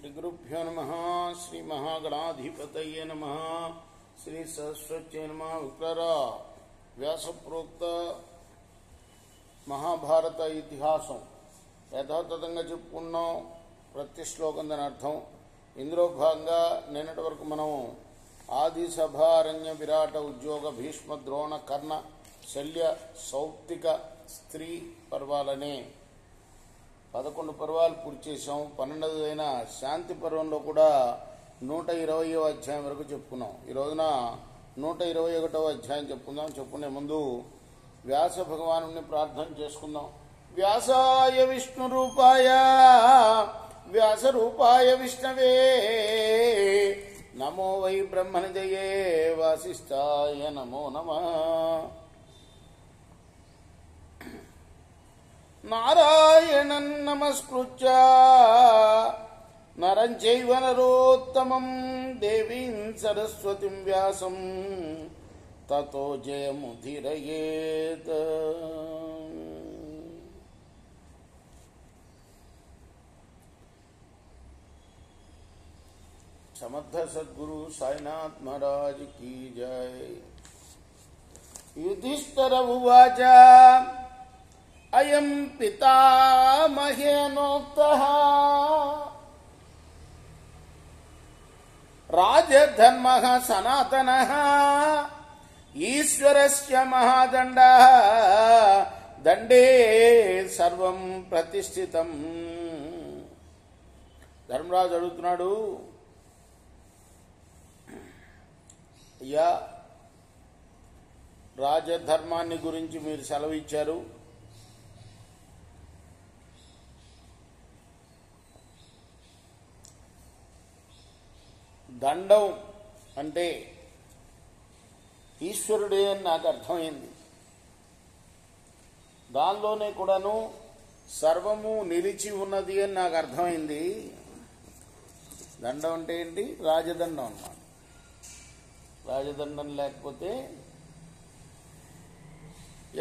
श्री गुरुभ्यो नमः। श्री महागणाधिपतये नमः। श्री सरस्वत्यै नमः। विक्लर व्यास प्रोक्त మహాభారత ఇతిహాసం యథాతథంగా చెప్పుకున్నాం. ప్రతి శ్లోకం దాని అర్థం. ఇందులో భాగంగా నిన్నటి వరకు మనం ఆది సభ అరణ్య విరాట ఉద్యోగ భీష్మ ద్రోణ కర్ణ శల్య సౌప్తిక స్త్రీ పర్వాలనే 11 పర్వాలు పూర్తి చేసాం. 12వ శాంతి పర్వంలో కూడా 120వ అధ్యాయం వరకు చెప్పుకున్నాం. ఈ రోజున 121వ అధ్యాయం చెప్పుకుందాం. చెప్పుకునే ముందు వ్యాస భగవాను ప్రార్థన చేసుకుందాం. వ్యాసాయ విష్ణు రూపాయ వ్యాస రూపాయ విష్ణవే నమో వై బ్రహ్మనిధయే వాసిష్ఠాయ నమో నమః. నారాయణం నమస్కృత్య నరం చైవ నరోత్తమం దేవీం సరస్వతిం వ్యాసం తతో జయముధిరయేత్. సమర్థ సద్గురు సాయినాథ్ మహారాజ్ కీ జై. యుధిష్ఠిర ఉవాచ అయం పితామహేనోక్తః రాజధర్మః సనాతనః ఈశ్వరస్య మహాదండః దండే సర్వం ప్రతిష్ఠితం. ధర్మరాజు అడుగుతున్నాడు, అయ్యా రాజధర్మాన్ని గురించి మీరు సెలవు ఇచ్చారు. దండం అంటే ఈశ్వరుడే అని నాకు అర్థమైంది. దానిలోనే కూడాను సర్వము నిలిచి ఉన్నది అని నాకు అర్థమైంది. దండం అంటే ఏంటి? రాజదండం అన్నమాట. రాజదండం లేకపోతే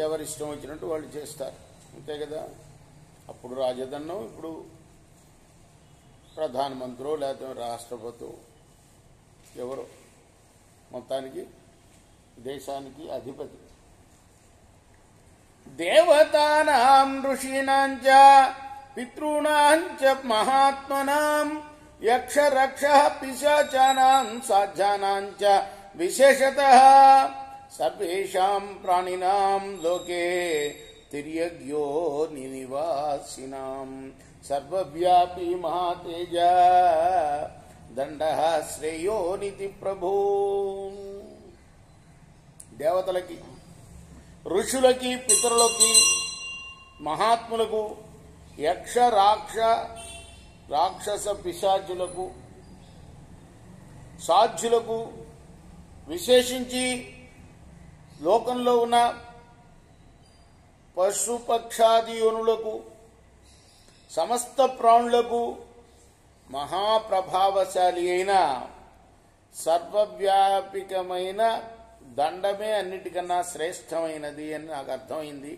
ఎవరిష్టం వచ్చినట్టు వాళ్ళు చేస్తారు, అంతే కదా. అప్పుడు రాజదండం, ఇప్పుడు ప్రధానమంత్రో లేకపోతే రాష్ట్రపతి ఎవరో మొత్తానికి దేశానికి అధిపతి. దేవతానాం ఋషీణాం చ పితॄణాం చ మహాత్మనాం యక్ష రక్ష పిశాచానాం సాధ్యానాం చ విశేషతః సర్వేషాం ప్రాణినాం లోకే తిర్యజ్ఞో నివాసినాం సర్వవ్యాపీ మహాతేజ దండః శ్రేయోనితి ప్రభో. దేవతలకి, ఋషులకి, పితరులకి, మహాత్ములకు, యక్ష రాక్షస పిశాచులకు, సాధ్యులకు, విశేషించి లోకంలో ఉన్న పశుపక్షాది యోనులకు, సమస్త ప్రాణులకు మహాప్రభావశాలి అయిన సర్వవ్యాపికమైన దండమే అన్నిటికన్నా శ్రేష్టమైనది అని నాకు అర్థమైంది.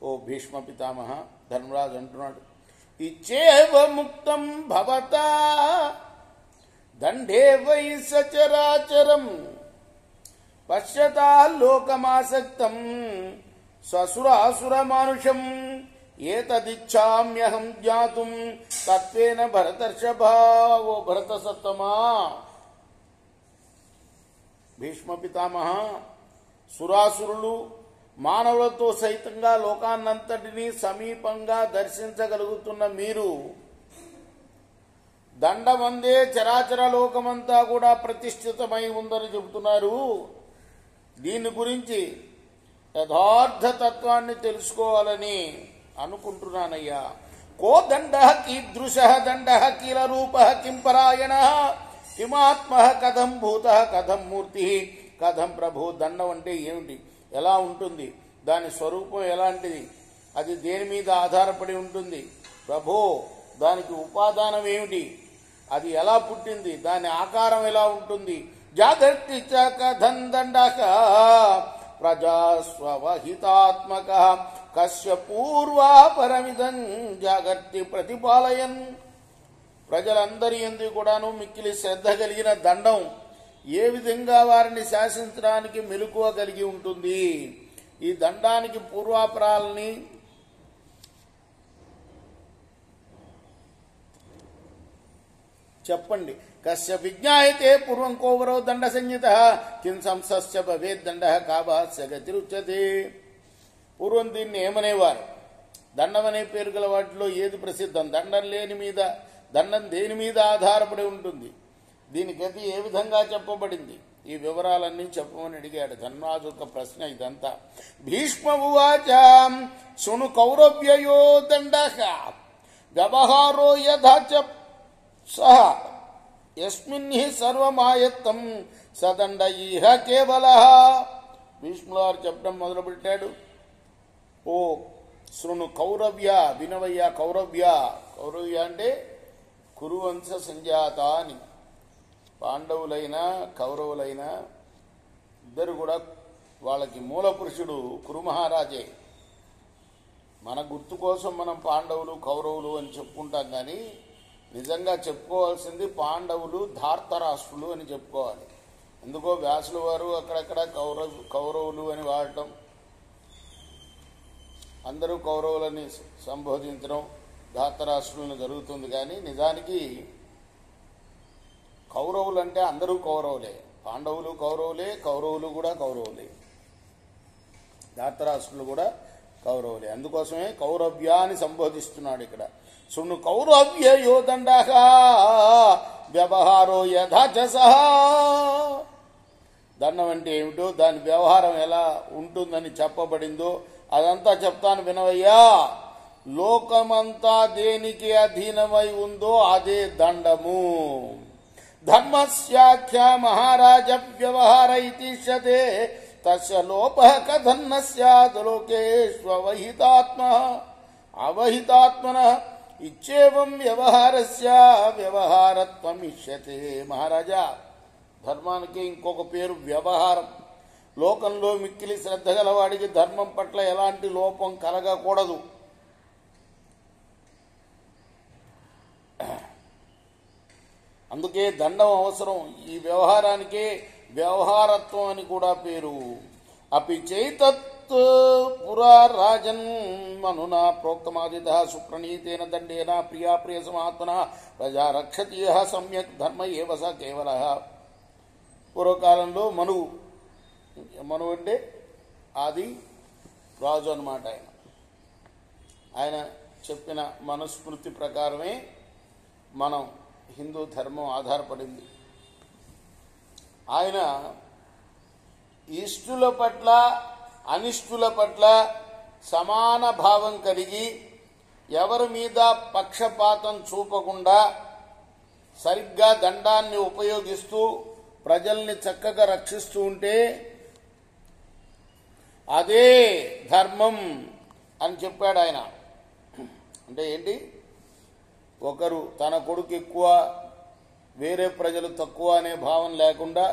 ఓ భీష్మ పితామహ, ధర్మరాజు అంటున్నాడు, ఇచ్చేవ ముక్తం భవతా దండే వై సచరాచరం పశ్యతా లోకమాసక్తం స్వసురాసుర మానుషం ఏతదిచ్ఛామ్యహం జ్ఞాతుం తత్వేన భరతర్షభా. ఓ భరత సత్తమా, భీష్మ పితామహ, సురాసురులు మానవులతో సైతంగా లోకాన్నంతటినీ సమీపంగా దర్శించగలుగుతున్న మీరు దండమందే చరాచర లోకమంతా కూడా ప్రతిష్ఠితమై ఉందని చెబుతున్నారు. దీని గురించి యథార్థ తత్వాన్ని తెలుసుకోవాలని అనుకుంటున్నానయ్యా. కో దండ కీదృశ దండ కిల రూప కిం పరాయణ కిమాత్మ కథం భూత కథం మూర్తి కథం ప్రభు. దండం అంటే ఏమిటి? ఎలా ఉంటుంది? దాని స్వరూపం ఎలాంటిది? అది దేని మీద ఆధారపడి ఉంటుంది? ప్రభో, దానికి ఉపాదానం ఏమిటి? అది ఎలా పుట్టింది? దాని ఆకారం ఎలా ఉంటుంది? జాగర్తి చ కథం దండక ప్రజాస్వహితాత్మక కస్య పూర్వాపరమిదం జాగర్తి ప్రతిపాలయన్. ప్రజలందరి యందు కూడాను మిక్కిలి శ్రద్ధ కలిగిన దండం ఏ విధంగా వారిని శాసించడానికి మెలకువ కలిగి ఉంటుంది. ఈ దండానికి పూర్వాపరాలని చెప్పండి. కస్య విజ్ఞాయతే పూర్వం కోవరో దండ సంహిత కిం సంసస్య భవేద్ దండ కాభాస్య గతిరుచ్యతే. పూర్వం దీన్ని ఏమనేవారు? దండం అనే పేరు గల వాటిలో ఏది ప్రసిద్ధం? దండం దేని మీద ఆధారపడి ఉంటుంది? దీని గతి ఏ విధంగా చెప్పబడింది? ఈ వివరాలన్నీ చెప్పమని అడిగాడు ధర్మరాజు. ఒక ప్రశ్న ఇదంతా. భీష్మ ఉవాచ శృణు కౌరవ్యయో దండ వ్యవహారో యథా చ సహ యస్మిన్ హి సర్వమాయత్తం సదండ ఇహ కేవల. భీష్ముల వారు చెప్పడం మొదలుపెట్టాడు. ఓ శృణు కౌరవ్య, వినవయ్య కౌరవ్య. కౌరవ్య అంటే కురువంశ సంజాత అని. పాండవులైనా కౌరవులైనా ఇద్దరు కూడా వాళ్ళకి మూల పురుషుడు కురుమహారాజే. మన గుర్తు కోసం మనం పాండవులు కౌరవులు అని చెప్పుకుంటాం, కానీ నిజంగా చెప్పుకోవాల్సింది పాండవులు ధార్తరాష్ట్రులు అని చెప్పుకోవాలి. ఎందుకో వ్యాసుల వారు అక్కడక్కడ కౌరవులు అని వాడటం, అందరూ కౌరవులని సంబోధించడం ధార్తరాష్ట్రులను జరుగుతుంది. కానీ నిజానికి కౌరవులు అంటే అందరూ కౌరవులే. పాండవులు కౌరవులే, కౌరవులు కూడా కౌరవులే, ధార్తరాష్ట్రులు కూడా కౌరవులే. అందుకోసమే కౌరవ్య అని సంబోధిస్తున్నాడు ఇక్కడ. శృణు కౌరవ్యయో దండ వ్యవహారో యథాచస. దండం అంటే ఏమిటో, దాని వ్యవహారం ఎలా ఉంటుందని చెప్పబడిందో అదంతా చెప్తాను వినవయ్యా. లోకమంతా దేనికి అధీనమై ఉందో అదే దండము. ధర్మస్యాఖ్య మహారాజ వ్యవహార ఇతిష్యతే తస్య లోపః కథన్న స్యాద్ లోకేష్వహితాత్మనః ఇచ్చేవం వ్యవహారస్య వ్యవహారత్వం ఇష్యతే. మహారాజా, ధర్మానికి ఇంకొక పేరు వ్యవహారం. లోకంలో మిక్కిలి శ్రద్ధ గలవాడికి ధర్మం పట్ల ఎలాంటి లోపం కలగకూడదు. అందుకే దండం అవసరం. ఈ వ్యవహారానికే వ్యవహారత్వం అని కూడా పేరు. అపి చైతత్ పురా రాజన్ మనునా ప్రోక్తమాదిత సుప్రణీతేన దండేన ప్రియా ప్రియ సమాత్మన ప్రజా రక్షతి సమ్యక్ ధర్మ ఏవ స కేవల. పూర్వకాలంలో మనువు అంటే ఆది రాజు అన్నమాట. ఆయన చెప్పిన మనుస్మృతి ప్రకారమే మనం హిందూ ధర్మం ఆధారపడింది. ఆయన ఇష్టుల పట్ల అనిష్టుల పట్ల సమాన భావం కలిగి ఎవరి మీద పక్షపాతం చూపకుండా సరిగ్గా దండాన్ని ఉపయోగిస్తూ ప్రజల్ని చక్కగా రక్షిస్తూ ఉంటే అదే ధర్మం అని చెప్పాడు ఆయన. అంటే ఏంటి? ఒకరు తన కొడుకు ఎక్కువ, వేరే ప్రజలు తక్కువ అనే భావం లేకుండా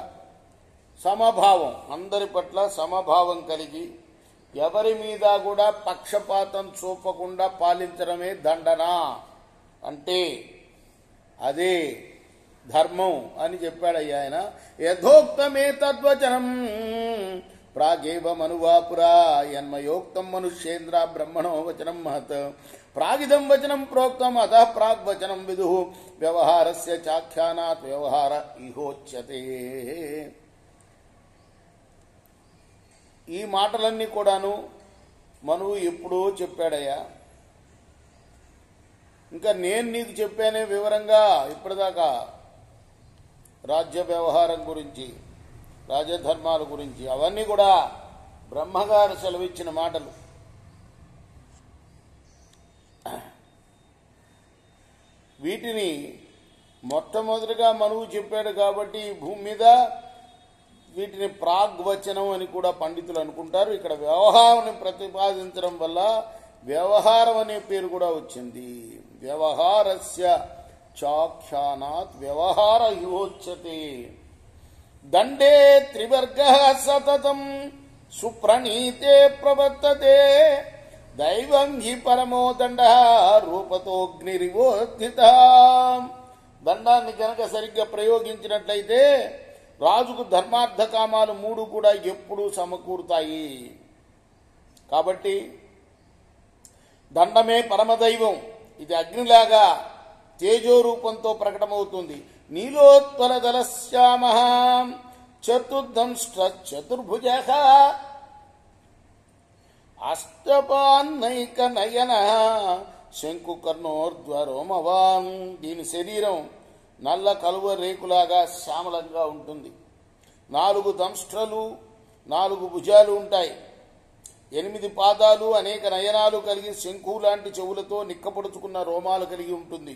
సమభావం, అందరి పట్ల సమభావం కలిగి ఎవరి మీద కూడా పక్షపాతం చూపకుండా పాలించడమే దండన అంటే. అదే ధర్మం అని చెప్పాడు ఆయన. యథోక్తమే తద్వచనం ప్రాగేవ మనువాపురా యన్మయోక్తం మనుష్యేంద్ర బ్రహ్మణో వచనం మహత్ ప్రాగిదం వచనం ప్రోక్తం అత ప్రాగ్వచనం విదు వ్యవహారస్య చాఖ్యానాత్ వ్యవహార ఇహోచ్యతే. ఈ మాటలన్నీ కూడాను మనువు ఎప్పుడో చెప్పాడయ్యా. ఇంకా నేను నీకు చెప్పానే వివరంగా ఇప్పటిదాకా రాజ్య వ్యవహారం గురించి, రాజధర్మాల గురించి. అవన్నీ కూడా బ్రహ్మగారు సెలవిచ్చిన మాటలు. వీటిని మొట్టమొదటిగా మనువు చెప్పాడు కాబట్టి ఈ భూమి మీద వీటిని ప్రాగ్వచనం అని కూడా పండితులు అనుకుంటారు. ఇక్కడ వ్యవహారాన్ని ప్రతిపాదించడం వల్ల వ్యవహారం అనే పేరు కూడా వచ్చింది. వ్యవహారస్య చాఖ్యానాత్ వ్యవహార యోచ్యతే. దండే త్రివర్గ సతతం సుప్రణీతే ప్రవర్తతే దైవం హి పరమో దండ రూపతోగ్నిరివోద్ధిత. దండాన్ని కనుక సరిగ్గా ప్రయోగించినట్లయితే రాజుకు ధర్మార్థ కామాలు మూడు కూడా ఎప్పుడూ సమకూరుతాయి. కాబట్టి దండమే పరమదైవం. ఇది అగ్నిలాగా తేజో రూపంతో ప్రకటమవుతుంది. నీలోత్పలదలశ్యామ చతుర్దంష్ట చతుర్భుజ అష్టపాన్నైక నయన శంకుకర్ణోర్ధ్వరోమవాన్. దీని శరీరం నల్ల కలువ రేకులాగా శ్యామలంగా ఉంటుంది. 4 దంష్ట్రలు 4 భుజాలు ఉంటాయి. 8 పాదాలు అనేక నయనాలు కలిగి శంకు లాంటి చెవులతో నిక్కపడుచుకున్న రోమాలు కలిగి ఉంటుంది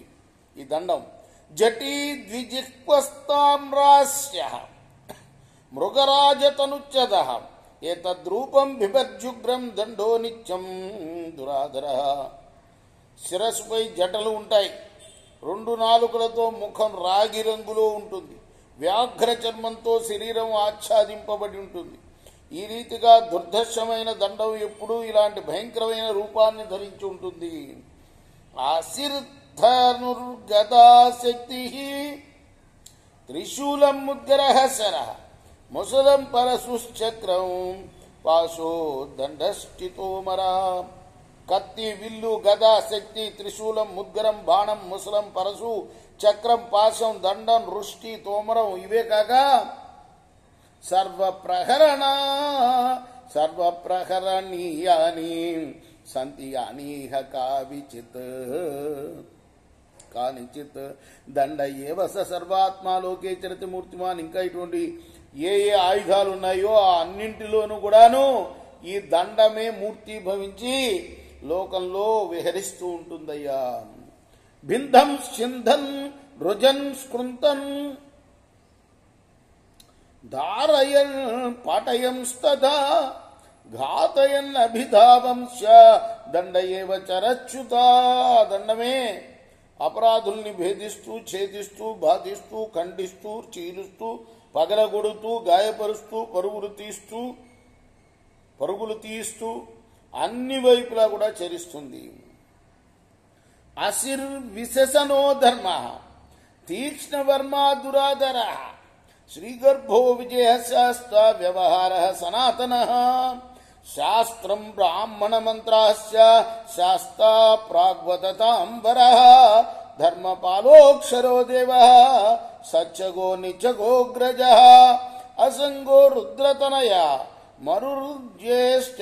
ఈ దండం. జటీ ద్విజిహ్వస్తామ్రాస్య మృగరాజతనుచ్చద ఏతద్రూపం బిభర్జుగ్రం దండో నిత్యం దురాధర. శిరస్సుపై జటలు ఉంటాయి. 2 నాలుకలతో ముఖం రాగి రంగులో ఉంటుంది. వ్యాఘ్ర చర్మంతో శరీరం ఆచ్ఛాదింపబడి ఉంటుంది. ఈ రీతిగా దుర్ధర్షమైన దండం ఎప్పుడూ ఇలాంటి భయంకరమైన రూపాన్ని ధరించి ఉంటుంది. ఆశిర్ధనుర్గదాశక్తి త్రిశూలం ముద్గరః శరః ముసలం పరశుశ్చక్రం పాశో దండష్టితోమరా. కత్తి, విల్లు, గద, శక్తి, త్రిశూలం, ముద్గరం, బాణం, ముసలం, పరశు, చక్రం, పాశం, దండం, వృష్టి, తోమరం ఇవే కాక సర్వప్రహరణీయాని సంతి యానీహ కానిచిత్ దండ ఏవ సర్వాత్మాలోకే చరిత మూర్తిమాన్. ఇంకా ఇటువంటి ఏ ఏ ఆయుధాలు ఉన్నాయో ఆ అన్నింటిలోనూ కూడాను ఈ దండమే మూర్తి భవించి లోకంలో విహరిస్తూ ఉంటుందయ్యా. బింధం సింధన్ రుజన్ స్కృంతన్ ధారయన్ పాటయంస్తదా ఘాతయన్ అభిధావంశ దండ ఏవ చరచ్యుత. దండమే అపరాధుల్ని భేదిస్తూ, ఛేదిస్తూ, బాధిస్తూ, ఖండిస్తూ, చీలుస్తూ, పగలగొడుతూ, గాయపరుస్తూ, పరుగులు తీస్తూ అన్ని వైపులా కూడా చరిస్తుంది. అసిర్ విశసనో ధర్మ తీక్ష్ణవర్మా దురాధర శ్రీగర్భో విజయ శాస్త్ర వ్యవహార సనాతన. శాస్త్రం బ్రాహ్మణ మంత్రాస్య శాస్త్ర ప్రాగ్వదతాంబర ధర్మపాలోక్షరో దేవ సత్యగో నిత్యగోగ్రజ అసంగో రుద్రతనయ మరుర్జ్యేష్ఠ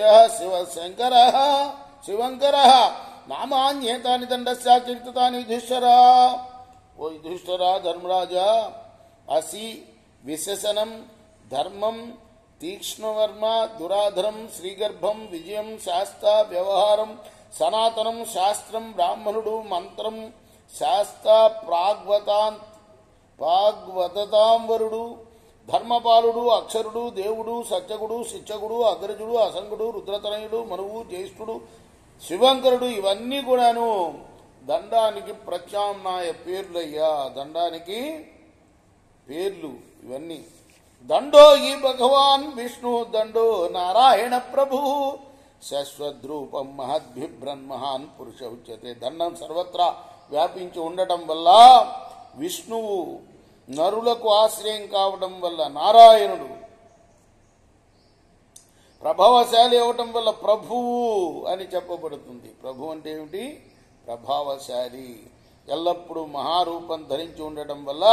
శివంకర నామాన్యేతాని దండస్యాకీర్తితాని యుధిష్ఠిరా. ఓ యుధిష్ఠిరా, ధర్మరాజా, అసి విశసనం ధర్మం, తీక్ష్ణవర్మ దురాధరం, శ్రీగర్భం విజయం, శాస్త్ర వ్యవహారం, సనాతనం శాస్త్రం, బ్రాహ్మణుడు మంత్రం, శాస్త్ర ప్రాగ్వతాంబరుడు, ధర్మపాలుడు, అక్షరుడు, దేవుడు, సత్యగుడు, శిక్షకుడు, అగ్రజుడు, అసంగుడు, రుద్రతనయుడు, మనువు, జ్యేష్ఠుడు, శివంకరుడు ఇవన్నీ కూడాను దండానికి ప్రత్యామ్నాయ పేర్లయ్యా. దండానికి పేర్లు ఇవన్నీ. దండో ఈ భగవాన్ విష్ణు దండో నారాయణ ప్రభు శశ్వద్రూపం మహద్భిభ్రన్మహాన్ పురుష ఉచ్యతే. దండం సర్వత్రా వ్యాపించి ఉండటం వల్ల విష్ణువు, నరులకు ఆశ్రయం కావడం వల్ల నారాయణుడు, ప్రభావశాలి అవటం వల్ల ప్రభువు అని చెప్పబడుతుంది. ప్రభు అంటే ఏమిటి? ప్రభావశాలి. ఎల్లప్పుడూ మహారూపం ధరించి ఉండటం వల్ల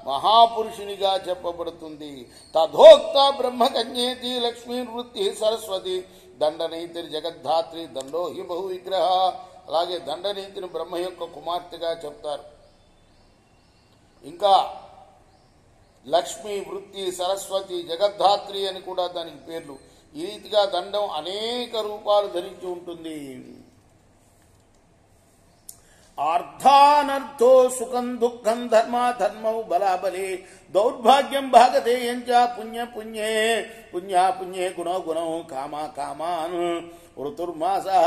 మహాపురుషునిగా చెప్పబడుతుంది. తథోక్త బ్రహ్మకన్యేతి లక్ష్మీ వృత్తి సరస్వతి దండనీతిని జగద్ధాత్రి దండో హి బహు విగ్రహ. అలాగే దండనీతిని బ్రహ్మ యొక్క కుమార్తెగా చెప్తారు. ఇంకా లక్ష్మీ, వృత్తి, సరస్వతి, జగద్ధాత్రి అని కూడా దానికి పేర్లు. ఈ రీతిగా దండం అనేక రూపాలు ధరించి ఉంటుంది. ఆర్థానర్థో సుఖం దుఃఖం ధర్మాధర్మౌ బలాబలే దౌర్భాగ్యం భాగధేయం చ పుణ్యపుణ్యే పుణ్యాపుణ్యే గుణో గుణౌ కామాన్ ఋతుర్మాసః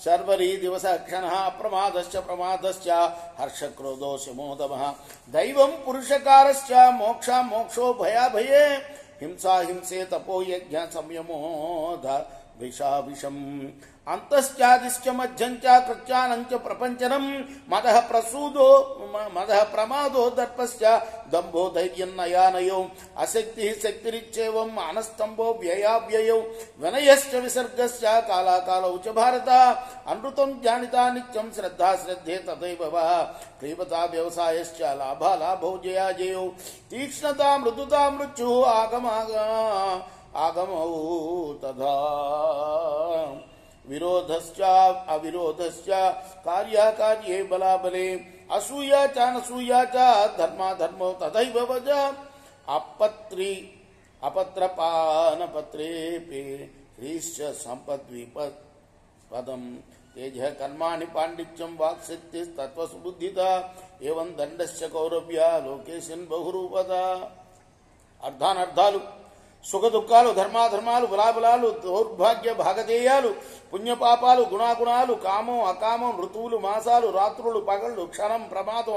శర్వరీ దివస క్షణః ప్రమాదశ్చ ప్రమాదశ్చ హర్షక్రోధో శమోదమః దైవం పురుషకారశ్చ మోక్షో భయాభయే హింసా హింసే తపో యజ్ఞ సంయమో విషావిషం అంతశ్చాదిశ్చ మధ్యంచ కృత్యానంచ ప్రపంచనం మదః ప్రమాదో దర్పశ్చ దంభో ధైర్యం నయానయో అశక్తి శక్తిరిచ్చేవం మానస్తంభో వ్యయావ్యయౌ వినయశ్చ విసర్గశ్చ కాలాకాలౌ చ భారత అనృతం జ్ఞానితా నిత్యం శ్రద్ధా శ్రద్ధే తథైవ క్లీబతా వ్యవసాయశ్చ లాభాలాభౌ జయాజయౌ తీక్ష్ణతా మృదుతా మృత్యు ఆగమౌ తథా విరోధశ్చ అవిరోధశ్చ కార్యాకార్యే బలాబలే అసూయా చ అనసూయా చ ధర్మాధర్మో తథైవ వజ అపత్రపానపత్రే హ్రీశ్చ సంపద్విపదం తేజ కర్మాణి పాండిత్యం వాక్శక్తి తత్వసుబుద్ధిత ఏవం దండశ్చ కౌరవ్య లోకేశన్ బహురూపద. అర్థానర్థాలు సుఖ దుఃఖాలు ధర్మాధర్మాలు బలాబలాలు దౌర్భాగ్య భాగధేయాలు పుణ్యపాపాలు గుణాగుణాలు కామం అకామం ఋతువులు మాసాలు రాత్రులు పగళ్ళు క్షణం ప్రమాదం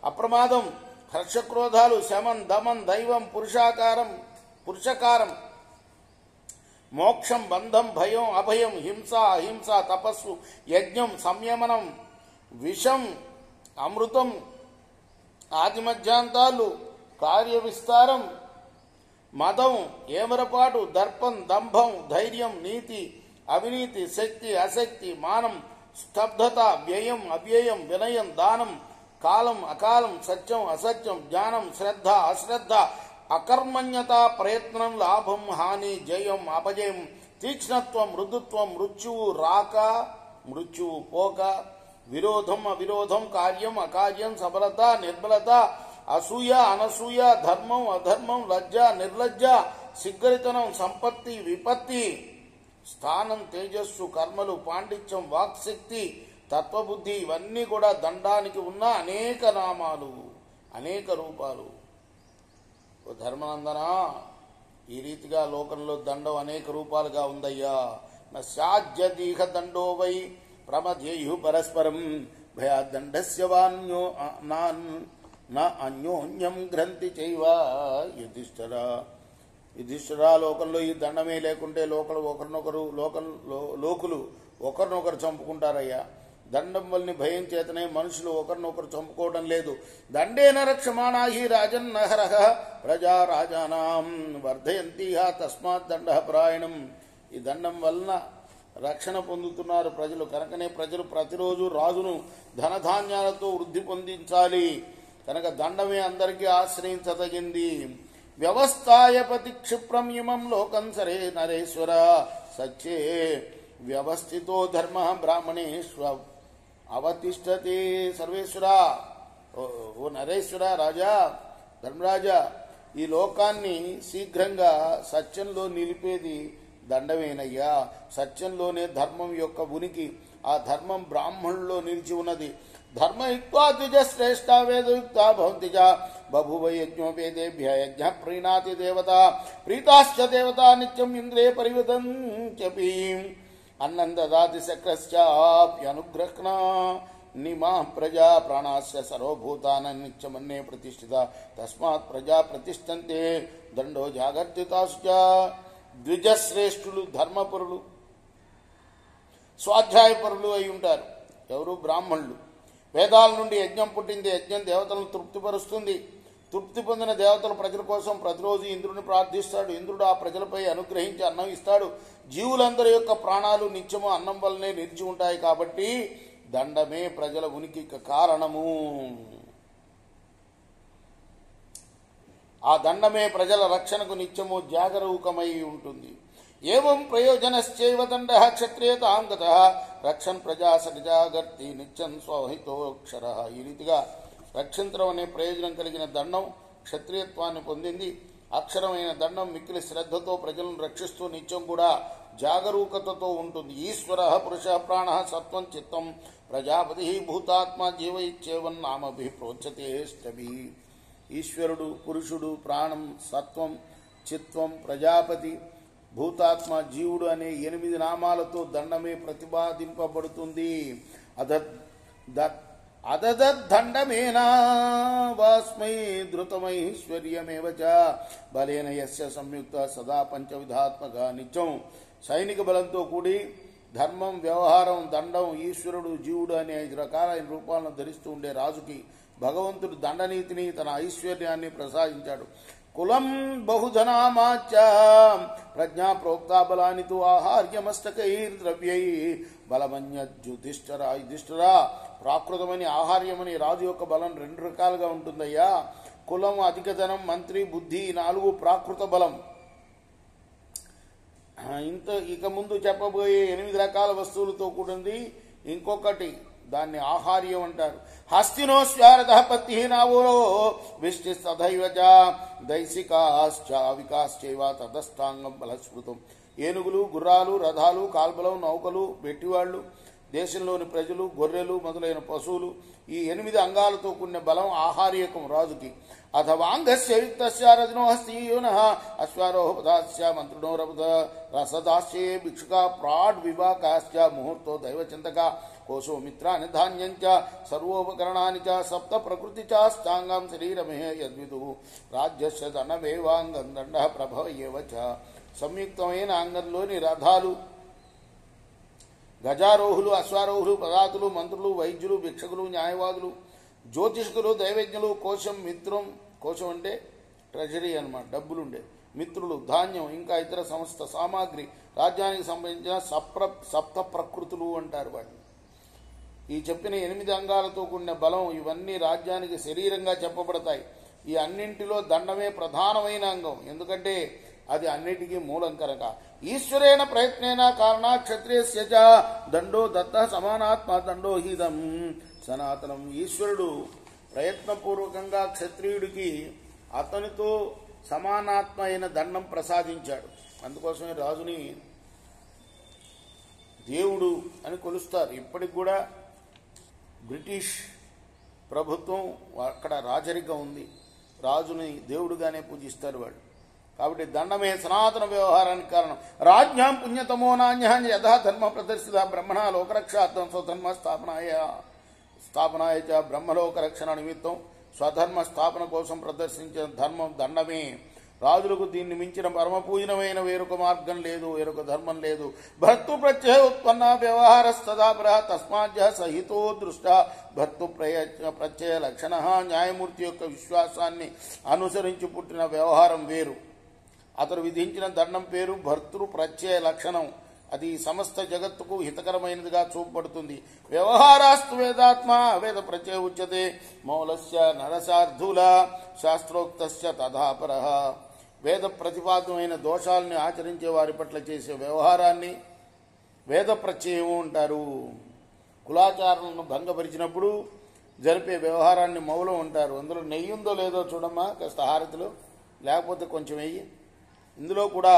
అప్రమాదం హర్షక్రోధాలు శమం దమం దైవం పురుషకారం మోక్షం బంధం భయం అభయం హింస అహింస తపస్సు యజ్ఞం సంయమనం విషం అమృతం ఆదిమధ్యాంతాలు కార్య విస్తారం మదం ఏమరపాటు దర్పం దంభం ధైర్యం నీతి అవినీతి శక్తి అశక్తి మానం స్తబ్ధత వ్యయం అవ్యయం వినయం దానం కాలం అకాలం సత్యం అసత్యం జ్ఞానం శ్రద్ధ అశ్రద్ధ అకర్మణ్యత ప్రయత్నం లాభం హాని జయం అపజయం తీక్ష్ణత్వం మృదుత్వం మృత్యువు రాక మృత్యువు పోక విరోధం అవిరోధం కార్యం అకార్యం సబలత నిర్బలత అసూయ అనసూయ ధర్మం అధర్మం లజ్జ నిర్లజ్జ సిగ్గరితనం సంపత్తి విపత్తి స్థానం తేజస్సు కర్మలు పాండిత్యం వాక్శక్తి తత్వబుద్ధి ఇవన్నీ కూడా దండానికి ఉన్న అనేక నామాలు అనేక రూపాలు. ధర్మనందన ఈ రీతిగా లోకంలో దండం అనేక రూపాలుగా ఉందయ్యా. నాజ్యదీహ దండో వై ప్రమధ్యేయు పరస్పరం భయాదండస్య వాన్యో నా అన్యోన్యం గ్రంథి చైవ యుధిష్ఠిరా లోకంలో ఈ దండమే లేకుంటే లోకులు ఒకరినొకరు చంపుకుంటారయ్యా. దండం వల్ని భయం చేతనే మనుషులు ఒకరినొకరు చంపుకోవడం లేదు. దండేన రక్షమాణా హి రాజన్నహరః ప్రజా రాజానాం వర్ధయంతి తస్మాత్ దండ ప్రాయణం. ఈ దండం వలన రక్షణ పొందుతున్నారు ప్రజలు కనుకనే ప్రజలు ప్రతిరోజు రాజును ధనధాన్యాలతో వృద్ధి పొందించాలి కనుక దండమే అందరికీ ఆశ్రయించదగింది. వ్యవస్థాయపతి క్షిప్రం ఇమం లోకం సరే నరేశ్వర సచ్చే వ్యవస్థితో ధర్మ బ్రాహ్మణేశ్వ అవతిష్టతే. సర్వేశ్వర ఓ నరేశ్వర రాజా ధర్మరాజా ఈ లోకాన్ని శీఘ్రంగా సత్యంలో నిలిపేది దండమేనయ్యా. సత్యంలోనే ధర్మం యొక్క ఉనికి. ఆ ధర్మం బ్రాహ్మణుల్లో నిలిచి ఉన్నది. ధర్మయుక్తా ద్విజ శ్రేష్ఠ వేదయుక్తా భవంతి చ బభువ యజ్ఞో వేదేభ్య యజ్ఞ ప్రీణాతి దేవత ప్రీతాశ్చ దేవత నిత్యం ఇంద్రే పరివిదంత్యపి అన్నం దదాతి శక్రశ్చాప్యనుగ్రహ్ణ నిమా ప్రజా ప్రాణాస్య సర్వభూతాన నిత్యమన్నే ప్రతిష్ఠిత తస్మాత్ ప్రజా ప్రతిష్టంతే దండో జాగర్తితాశ్చ. ద్విజశ్రేష్ఠులు ధర్మపరులు స్వాధ్యాయపరులు అయి ఉంటారు. ఎవరు? బ్రాహ్మణులు. వేదాల నుండి యజ్ఞం పుట్టింది. యజ్ఞం దేవతలను తృప్తిపరుస్తుంది. తృప్తి పొందిన దేవతలు ప్రజల కోసం ప్రతిరోజు ఇంద్రుడిని ప్రార్థిస్తాడు. ఇంద్రుడు ఆ ప్రజలపై అనుగ్రహించి అన్నం ఇస్తాడు. జీవులందరి యొక్క ప్రాణాలు నిత్యము అన్నం వల్లనే నిలిచి ఉంటాయి. కాబట్టి దండమే ప్రజల ఉనికికి కారణము. ఆ దండమే ప్రజల రక్షణకు నిత్యము జాగరూకమై ఉంటుంది. ఏవం ప్రయోజనశ్చైవ దండ క్షత్రియతాం గతః రక్షన్ ప్రజా సజాగర్తి నిత్యం స్వహితోక్షర. ఈ రీతిగా రక్షించడం అనే ప్రయోజనం కలిగిన దండం క్షత్రియత్వాన్ని పొందింది. అక్షరమైన దండం మిక్కిలి శ్రద్ధతో ప్రజలను రక్షిస్తూ నిత్యం కూడా జాగరూకతతో ఉంటుంది. ఈశ్వర పురుష ప్రాణ సత్వం చిత్తం ప్రజాపతి భూతాత్మ జీవ ఇచ్చేవన్ నామభి ప్రోచ్యతేష్టభి. ఈశ్వరుడు, పురుషుడు, ప్రాణం, సత్వం, చిత్వం, ప్రజాపతి, భూతాత్మ, జీవుడు అనే 8 నామాలతో దండమే ప్రతిపాదింపబడుతుంది. అదదండమేనా వాస్మై ధృతమైశ్వర్యమేవ చ బలేన యస్య సంయుక్త సదా పంచవిధాత్మక నిత్యం సైనిక బలంతో కూడి ధర్మం, వ్యవహారం, దండం, ఈశ్వరుడు, జీవుడు అనే 5 రకాలైన రూపాలను ధరిస్తూ ఉండే రాజుకి భగవంతుడు దండనీతిని, తన ఐశ్వర్యాన్ని ప్రసాదించాడు. కులం బహుధనామాచ ప్రజ్ఞా ప్రోక్తా బలాని తు ఆహార్యమస్తకైర్ద్రవ్యై బలమన్యుధిష్ఠరా. యుధిష్ఠిరా, ప్రాకృతమని, ఆహార్యమని రాజు యొక్క బలం 2 రకాలుగా ఉంటుందయ్యా. కులం, అధిక ధనం, మంత్రి, బుద్ధి, 4 ప్రాకృత బలం. ఇక ముందు చెప్పబోయే 8 రకాల వస్తువులతో కూడింది ఇంకొకటి, దాన్ని ఆహార్యం అంటారు. హస్తినోస్వారథ పత్తి నావోలో విష్టి తథైవ దైసికాశ్చ వికాశ్చైవ తదస్థాంగం బలస్మృతం. ఏనుగులు, గుర్రాలు, రథాలు, కాల్బలం, నౌకలు, వెట్టివాళ్లు, దేశంలోని ప్రజలు, గొర్రెలు మొదలైన పశువులు, ఈ 8 అంగాలతో కూడిన బలం ఆహార్యకం రాజుకి. అథవాంగస్య యుక్తస్య రజనో హస్తీయోనః అశ్వారోహ పదాస్య మంత్రిణో రసదాస్యే భిక్షుకా ప్రాడ్ వివాకాశ్చ ముహూర్తో దైవచింతక కోశో మిత్రాని ధాన్యంచ సర్వోపకరణాని చ సప్త ప్రకృతి చాస్తాంగం శరీరమే యద్విదు రాజ్యస్య దండమేవాంగం దండ ప్రభవ ఏవ చ. సంయుక్తమైన అంగంలోని రథాలు, గజారోహులు, అశ్వారోహులు, పదాతులు, మంత్రులు, వైద్యులు, భిక్షకులు, న్యాయవాదులు, జ్యోతిష్కులు, దైవజ్ఞులు, కోశం, మిత్రం, కోశం అంటే ట్రెజరీ అన్నమాట, డబ్బులుండే, మిత్రులు, ధాన్యం, ఇంకా ఇతర సమస్త సామాగ్రి, రాజ్యానికి సంబంధించిన సప్త ప్రకృతులు అంటారు వాటిని. ఈ చెప్పిన 8 అంగాలతో కూడిన బలం, ఇవన్నీ రాజ్యానికి శరీరంగా చెప్పబడతాయి. ఈ అన్నింటిలో దండమే ప్రధానమైన అంగం, ఎందుకంటే అది అన్నిటికీ మూలం కనుక. ఈశ్వరేణ ప్రయత్నేన కారణ క్షత్రియస్య చ దండో దత్త సమానాత్మ దండో హిదం సనాతనం. ఈశ్వరుడు ప్రయత్నపూర్వకంగా క్షత్రియుడికి అతనితో సమానాత్మ అయిన దండం ప్రసాదించాడు. అందుకోసమే రాజుని దేవుడు అని కొలుస్తారు. ఇప్పటికి కూడా బ్రిటిష్ ప్రభుత్వం అక్కడ రాజరికం ఉంది, రాజుని దేవుడుగానే పూజిస్తారు వాళ్ళు. కాబట్టి దండమే సనాతన వ్యవహారానికి కారణం. రాజ్యాం పుణ్యతమో నాణ్యాన్ యథా ధర్మ ప్రదర్శిత బ్రహ్మణ లోకరక్షార్థం స్వధర్మ స్థాపనాయ చ. బ్రహ్మలోక రక్షణ నిమిత్తం స్వధర్మ స్థాపన కోసం ప్రదర్శించిన ధర్మం దండమే. రాజులకు దీన్ని మించిన పరమ పూజనమైన వేరొక మార్గం లేదు, వేరొక ధర్మం లేదు. భర్తృ ప్రత్యయ ఉత్పన్న వ్యవహారస్తదాపర తస్మాత్ సహితో దృష్ట. భర్తృ ప్రత్యయ లక్షణ న్యాయమూర్తి యొక్క విశ్వాసాన్ని అనుసరించి పుట్టిన వ్యవహారం వేరు. అతడు విధించిన దండం పేరు భర్తృ ప్రత్యయ లక్షణం. అది సమస్త జగత్తుకు హితకరమైనదిగా చూపబడుతుంది. వ్యవహారాస్తు వేదాత్మ వేద ప్రత్యయ ఉచ్యతే మౌలస్య నరసార్థుల శాస్త్రోక్తస్య తథాపర. వేద ప్రతిపాదమైన దోషాలని ఆచరించే వారి పట్ల చేసే వ్యవహారాన్ని వేద ప్రత్యయం అంటారు. కులాచారాలను భంగపరిచినప్పుడు జరిపే వ్యవహారాన్ని మౌలం అంటారు. అందులో నెయ్యి ఉందో లేదో చూడమ్మా కాస్త హారతిలో, లేకపోతే కొంచెం వెయ్యి. ఇందులో కూడా